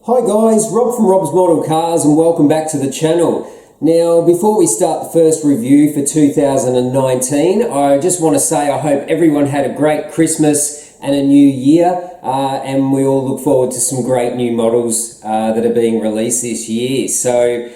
Hi guys, Rob from Rob's Model Cars and welcome back to the channel. Now before we start the first review for 2019, I just want to say I hope everyone had a great Christmas and a new year and we all look forward to some great new models that are being released this year. So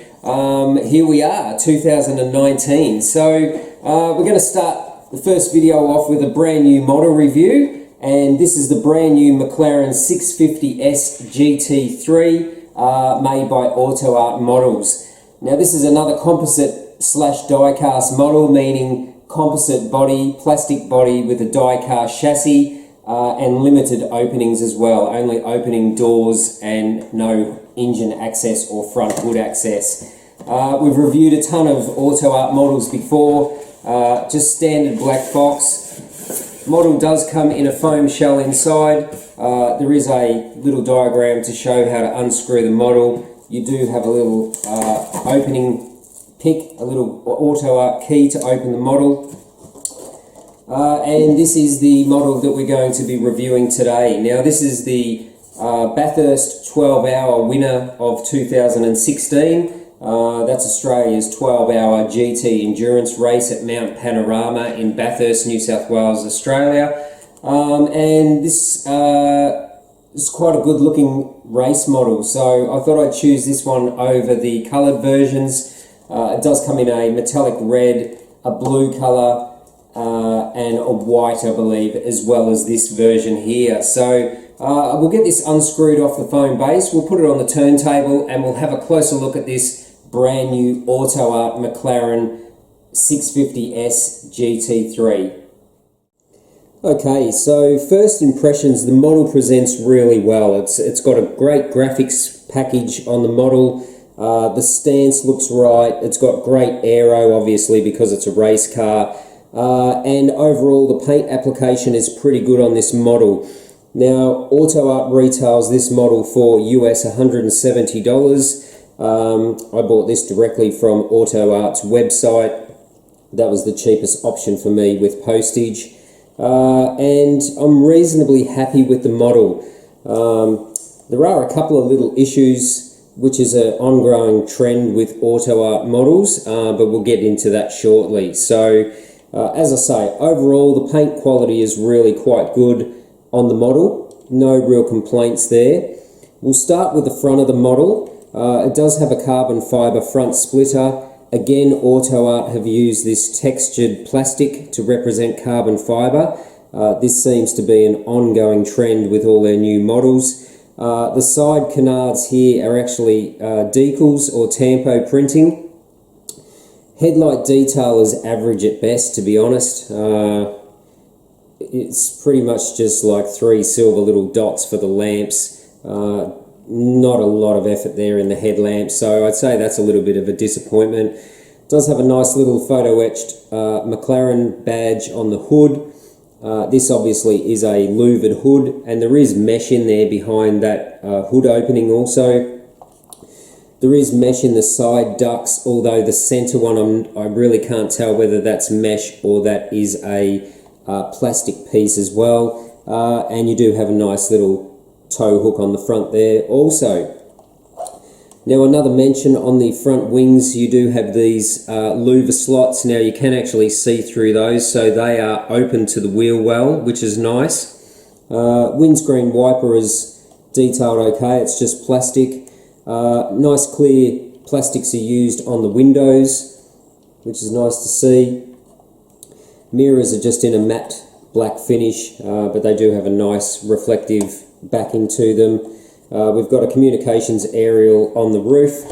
here we are, 2019. So we're going to start the first video off with a brand new model review. And this is the brand new McLAREN 650s GT3 made by AUTOart Models. Now this is another composite / die-cast model, meaning composite body, plastic body with a die-cast chassis and limited openings as well, only opening doors and no engine access or front hood access. We've reviewed a ton of AUTOart models before, just standard black box. Model does come in a foam shell inside. There is a little diagram to show how to unscrew the model. You do have a little opening pick, a little AUTOart key to open the model. And this is the model that we're going to be reviewing today. Now this is the Bathurst 12-hour winner of 2016. That's Australia's 12-hour GT endurance race at Mount Panorama in Bathurst, New South Wales, Australia. And this is quite a good looking race model, so I thought I'd choose this one over the coloured versions. It does come in a metallic red, a blue colour, and a white, I believe, as well as this version here. So we'll get this unscrewed off the foam base, we'll put it on the turntable, and we'll have a closer look at this brand new AUTOart McLAREN 650s GT3. Okay, so first impressions, the model presents really well. It's got a great graphics package on the model. The stance looks right. It's got great aero, obviously, because it's a race car. And overall, the paint application is pretty good on this model. Now, AUTOart retails this model for US $170. I bought this directly from AUTOart's website. That was the cheapest option for me with postage. And I'm reasonably happy with the model. There are a couple of little issues, which is an ongoing trend with AUTOart models, but we'll get into that shortly. So, as I say, overall the paint quality is really quite good on the model. No real complaints there. We'll start with the front of the model. It does have a carbon fibre front splitter. Again, AUTOart have used this textured plastic to represent carbon fibre. This seems to be an ongoing trend with all their new models. The side canards here are actually decals or tampo printing. Headlight detail is average at best, to be honest. It's pretty much just like 3 silver little dots for the lamps. Not a lot of effort there in the headlamp, so I'd say that's a little bit of a disappointment. It does have a nice little photo etched McLaren badge on the hood. This obviously is a louvered hood, and there is mesh in there behind that hood opening also. There is mesh in the side ducts, although the center one I really can't tell whether that's mesh or that is a plastic piece as well. And you do have a nice little tow hook on the front there also. Now another mention on the front wings, you do have these louver slots. Now you can actually see through those, so they are open to the wheel well, which is nice. Windscreen wiper is detailed okay, it's just plastic. Nice clear plastics are used on the windows, which is nice to see. Mirrors are just in a matte black finish, but they do have a nice reflective backing to them. We've got a communications aerial on the roof.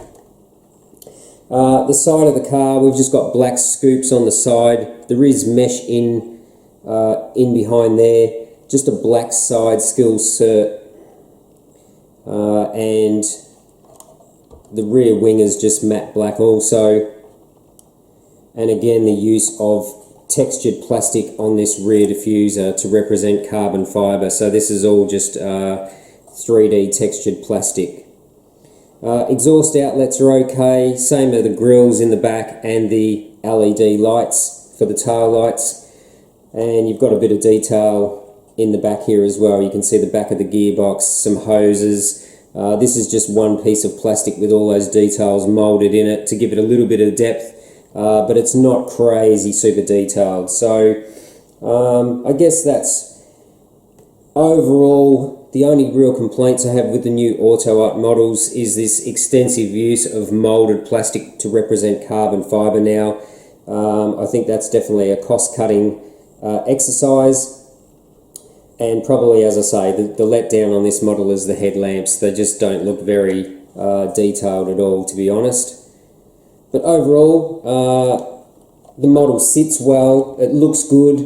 The side of the car, we've just got black scoops on the side. There is mesh in behind there. Just a black side skill cert. And the rear wing is just matte black also. And again, the use of textured plastic on this rear diffuser to represent carbon fibre. So this is all just 3D textured plastic. Exhaust outlets are okay, same are the grills in the back and the LED lights for the tail lights. And you've got a bit of detail in the back here as well. You can see the back of the gearbox, some hoses, This is just one piece of plastic with all those details molded in it to give it a little bit of depth, but it's not crazy super detailed. So I guess that's overall the only real complaints I have with the new AUTOart models is this extensive use of molded plastic to represent carbon fibre now. I think that's definitely a cost-cutting exercise. And probably, as I say, the letdown on this model is the headlamps. They just don't look very detailed at all, to be honest. But overall, the model sits well. It looks good.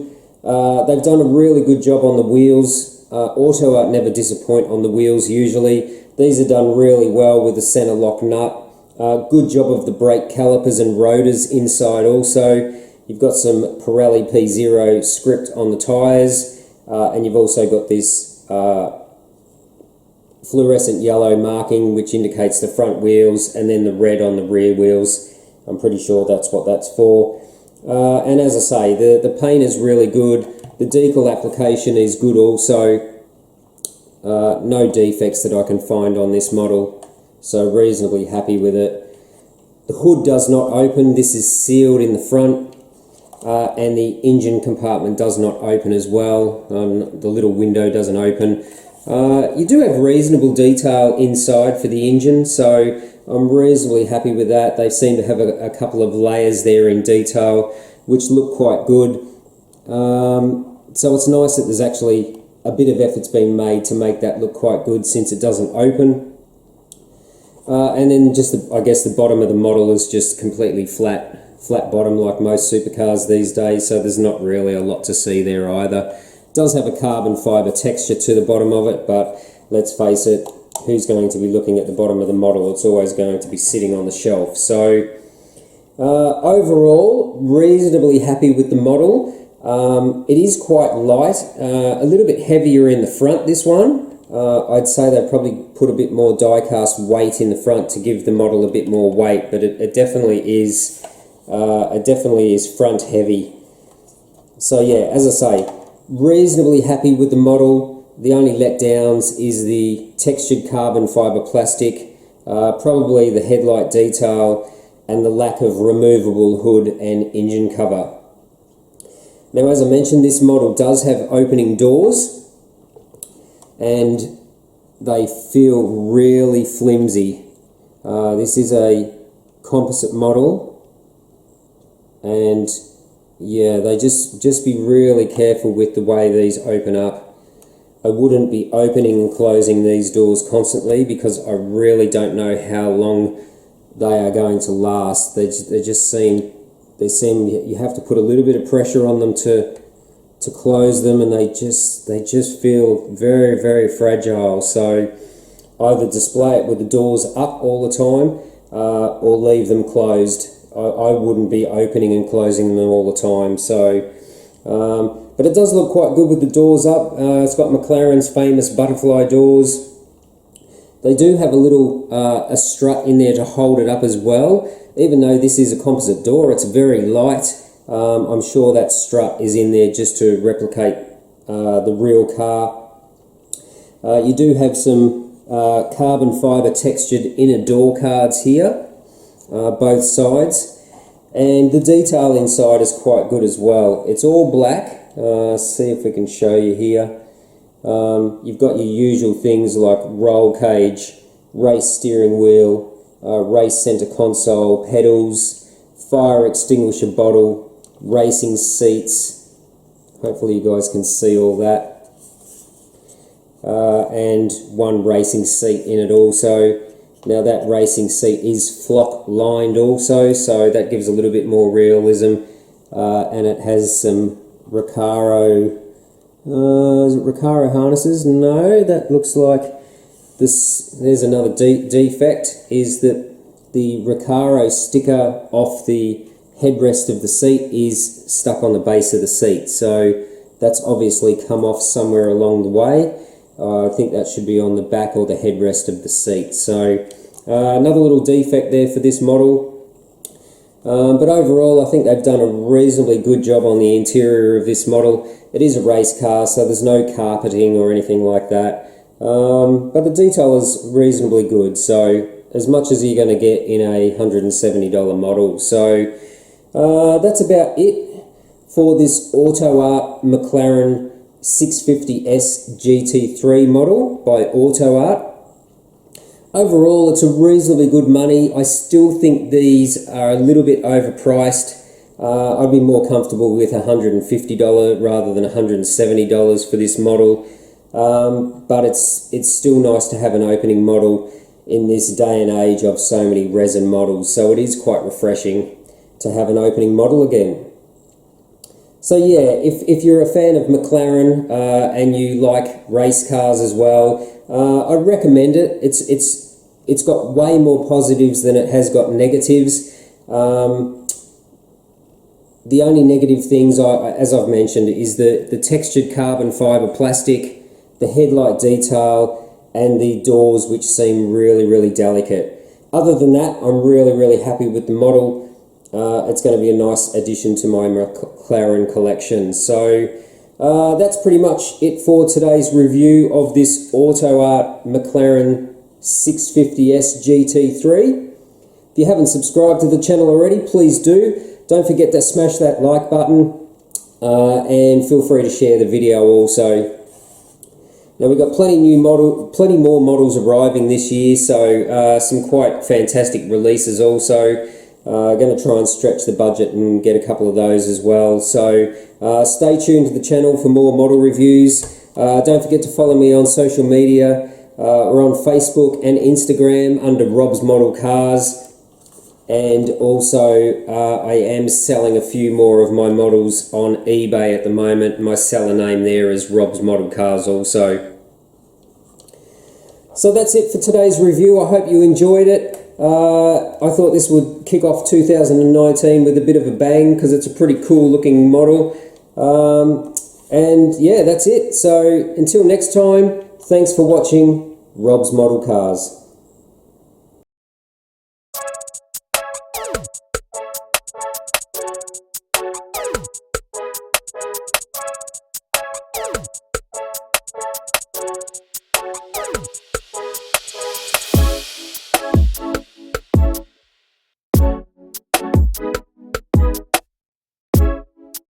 They've done a really good job on the wheels. AUTOart never disappoint on the wheels usually. These are done really well with the centre lock nut. Good job of the brake calipers and rotors inside also. You've got some Pirelli P0 script on the tyres. And you've also got this fluorescent yellow marking which indicates the front wheels, and then the red on the rear wheels. I'm pretty sure that's what that's for. And as I say, the paint is really good. The decal application is good also. No defects that I can find on this model, so reasonably happy with it. The hood does not open. This is sealed in the front. And the engine compartment does not open as well. The little window doesn't open. You do have reasonable detail inside for the engine, so I'm reasonably happy with that. They seem to have a couple of layers there in detail which look quite good. So it's nice that there's actually a bit of effort's been made to make that look quite good since it doesn't open. And then just I guess the bottom of the model is just completely flat bottom like most supercars these days, so there's not really a lot to see there either. It does have a carbon fibre texture to the bottom of it, but let's face it, who's going to be looking at the bottom of the model? It's always going to be sitting on the shelf. So overall, reasonably happy with the model. It is quite light, a little bit heavier in the front, this one. I'd say they probably put a bit more die-cast weight in the front to give the model a bit more weight, but it definitely is front heavy. So yeah, as I say, reasonably happy with the model. The only letdowns is the textured carbon fibre plastic, probably the headlight detail, and the lack of removable hood and engine cover. Now, as I mentioned, this model does have opening doors, and they feel really flimsy. This is a composite model. And yeah, they just be really careful with the way these open up. I wouldn't be opening and closing these doors constantly because I really don't know how long they are going to last. They seem you have to put a little bit of pressure on them to close them, and they just feel very, very fragile. So either display it with the doors up all the time or leave them closed. I wouldn't be opening and closing them all the time. So, but it does look quite good with the doors up. It's got McLaren's famous butterfly doors. They do have a little a strut in there to hold it up as well. Even though this is a composite door, it's very light. I'm sure that strut is in there just to replicate the real car. You do have some carbon fibre textured inner door cards here. Both sides, and the detail inside is quite good as well. It's all black. See if we can show you here. You've got your usual things like roll cage, race steering wheel, race centre console, pedals, fire extinguisher bottle, racing seats. Hopefully you guys can see all that. And one racing seat in it also. Now that racing seat is flock lined also, so that gives a little bit more realism, and it has some Recaro, is it Recaro harnesses? No, that looks like this. There's another defect, is that the Recaro sticker off the headrest of the seat is stuck on the base of the seat, so that's obviously come off somewhere along the way. I think that should be on the back or the headrest of the seat. So another little defect there for this model. But overall, I think they've done a reasonably good job on the interior of this model. It is a race car, so there's no carpeting or anything like that. but the detail is reasonably good, so as much as you're going to get in a $170 model. So that's about it for this AUTOart McLaren 650s GT3 model by AUTOart. Overall, it's a reasonably good money. I still think these are a little bit overpriced. I'd be more comfortable with $150 rather than $170 for this model. But it's still nice to have an opening model in this day and age of so many resin models. So it is quite refreshing to have an opening model again. So yeah, if you're a fan of McLaren and you like race cars as well, I'd recommend it. It's got way more positives than it has got negatives. The only negative things, as I've mentioned, is the textured carbon fibre plastic, the headlight detail, and the doors, which seem really, really delicate. Other than that, I'm really, really happy with the model. It's going to be a nice addition to my McLaren collection. So that's pretty much it for today's review of this AUTOart McLaren 650s GT3. If you haven't subscribed to the channel already, please do. Don't forget to smash that like button and feel free to share the video also. Now we've got plenty more models arriving this year, so some quite fantastic releases also. Going to try and stretch the budget and get a couple of those as well. So stay tuned to the channel for more model reviews. Don't forget to follow me on social media. We're on Facebook and Instagram under Rob's Model Cars. And also I am selling a few more of my models on eBay at the moment. My seller name there is Rob's Model Cars also. So that's it for today's review. I hope you enjoyed it. I thought this would kick off 2019 with a bit of a bang because it's a pretty cool looking model. And yeah, that's it. So until next time, thanks for watching Rob's Model Cars.